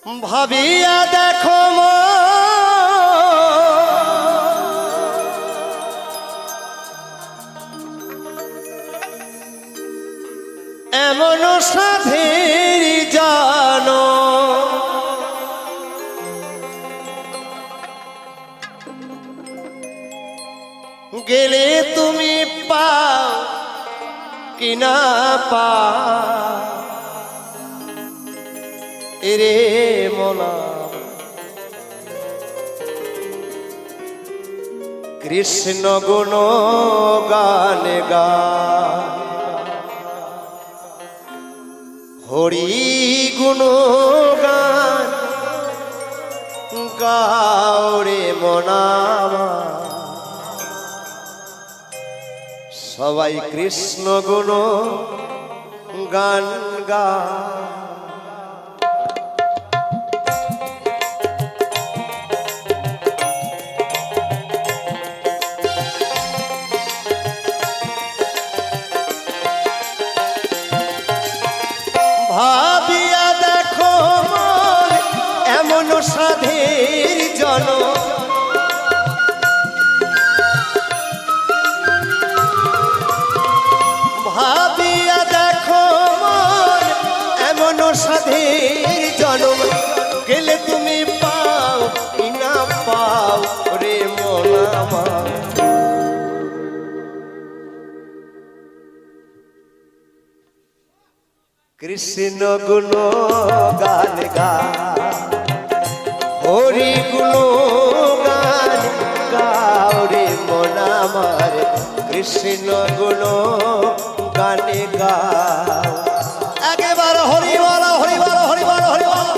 ভাবিয়া দেখো এমন সাধের জানো গেলে তুমি পাও কিনা পা এরে মনা কৃষ্ণ গুণ গান গা হরি গুণ গান গাওরে মনামা সবাই কৃষ্ণ গুণ গান গা ভাবিয়া দেখো এমন সাধের জন ভাবিয়া দেখো এমন সাধের জন্ম গেলে তুমি পাও কি না পাও রে মন আমার কৃষ্ণ গুণ গান গা হরি গুণ গান গাও রে মন আমার কৃষ্ণ গুণ গান গা একেবারে হরি বলো হরি বলো হরি বলো হরি বলো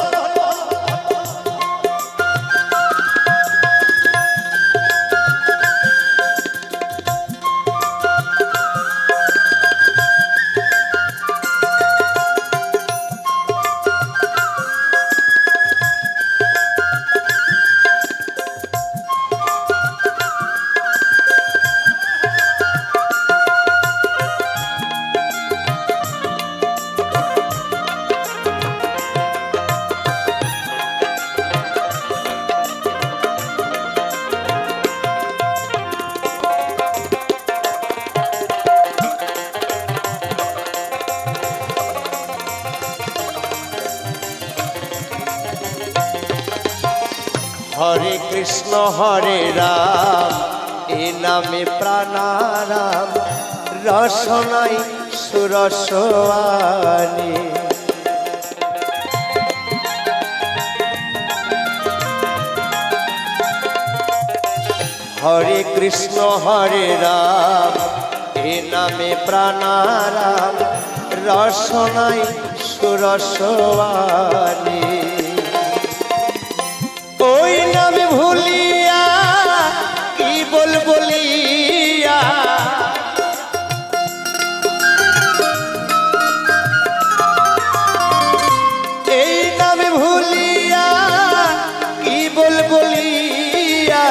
হরে কৃষ্ণ হরে রাম এ নামে প্রাণারাম রসনাই সুরসওয়ানি হরে কৃষ্ণ হরে রাম এ নামে প্রাণারাম রসনাই সুরসওয়ানি ওই নামে ভুলিয়া কি বলিয়া এই নামে ভুলিয়া কি বলিয়া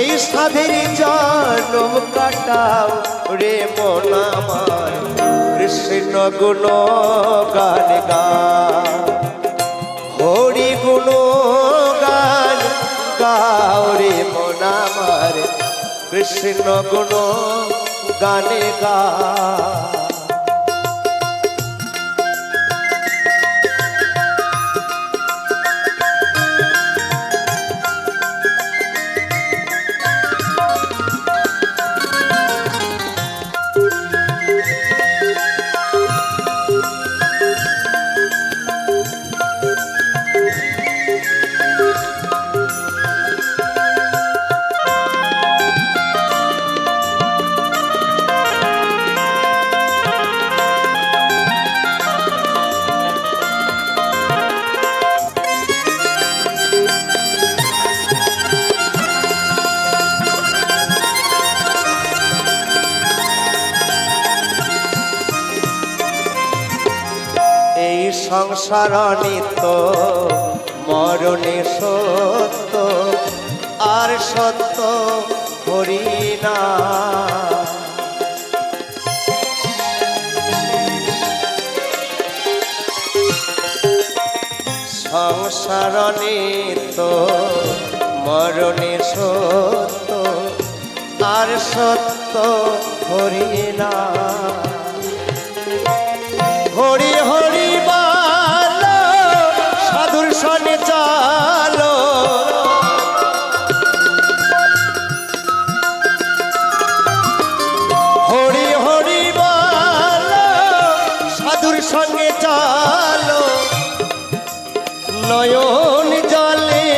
এই সাধের জন্ম কাটাও রে মন আমার কৃষ্ণ গুণ গান গা হরি গুণ গান গাও রে মন আমার কৃষ্ণ গুণ গানে গা সংসার নিত্য মরণে সত্য আর সত্য হরি না সংসার নিত্য মরণে সত্য আর সত্য হরি না হরি হরি বলো সাধুর সনে চলো হরি হরি বলো সাধুর সঙ্গে চলো নয়ন জলে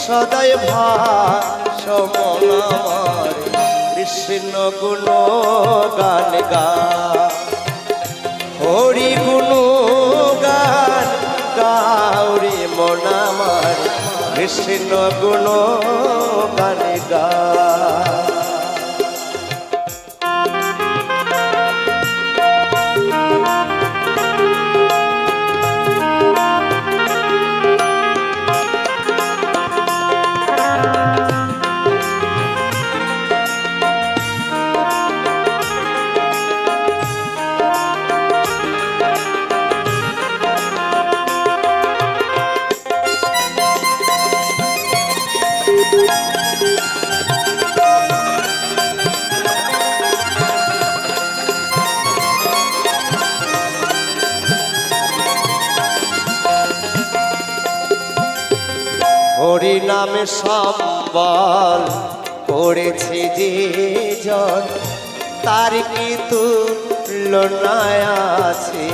সদয় ভাসমন আমার কৃষ্ণ গুণ গান গা হরি গুণ গান গাউরি মন আমার কৃষ্ণ গুণ গান গা হরি নামে সম্বল করেছে যে জন তার কি তুলনা আছে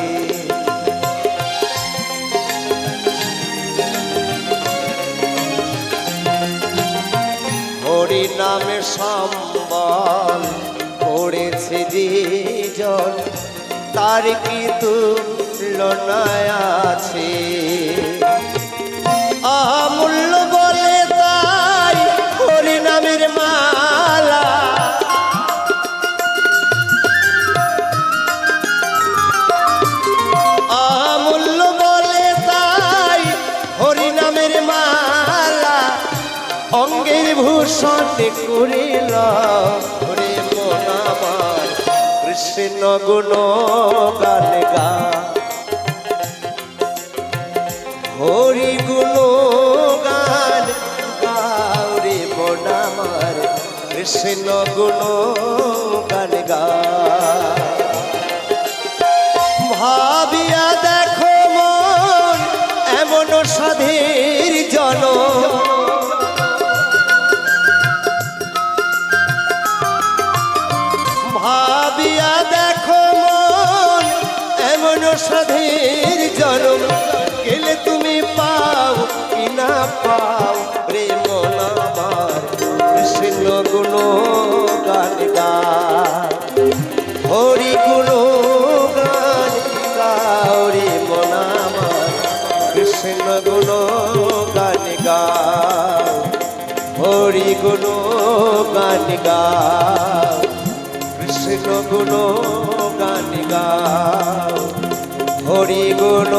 হরি নামে সম্বল করেছে যে জন তার কি তুলনা আছে অমূল্য বলে তাই হরি নামের মালা অমূল্য বলে তাই হরি নামের মালা অঙ্গের ভূষণ করিল হরে মন আমার কৃষ্ণ গুণ গান গা হরি গুণ গান গাউরে মন আমার কৃষ্ণ গুণ গান গা ভাবিয়া দেখো মন এমন সাধের জন ভাবিয়া দেখো মন এমন সাধের জনম গেলে তুমি পাও কি না পাও রে মন আমার কৃষ্ণ গুণ গান গা হরি গুণ গান গাও রে মন আমার কৃষ্ণ গুণ গান গাও হরি গুণ গান গাও কৃষ্ণ গুণ গান গাও হরি গুণ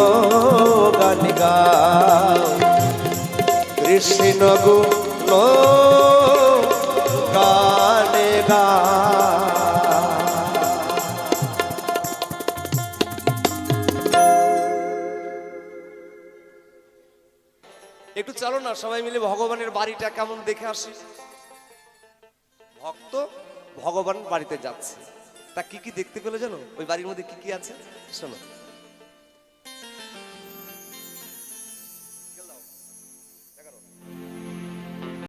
গান গাও কৃষ্ণ গুণ গান গাও একটু চলো না সবাই মিলে ভগবানের বাড়িটা কেমন দেখে আসি ভক্ত ভগবান বাড়িতে যাচ্ছে তা কি কি দেখতে পেলো জানো ওই বাড়ির মধ্যে কি কি আছে শোনো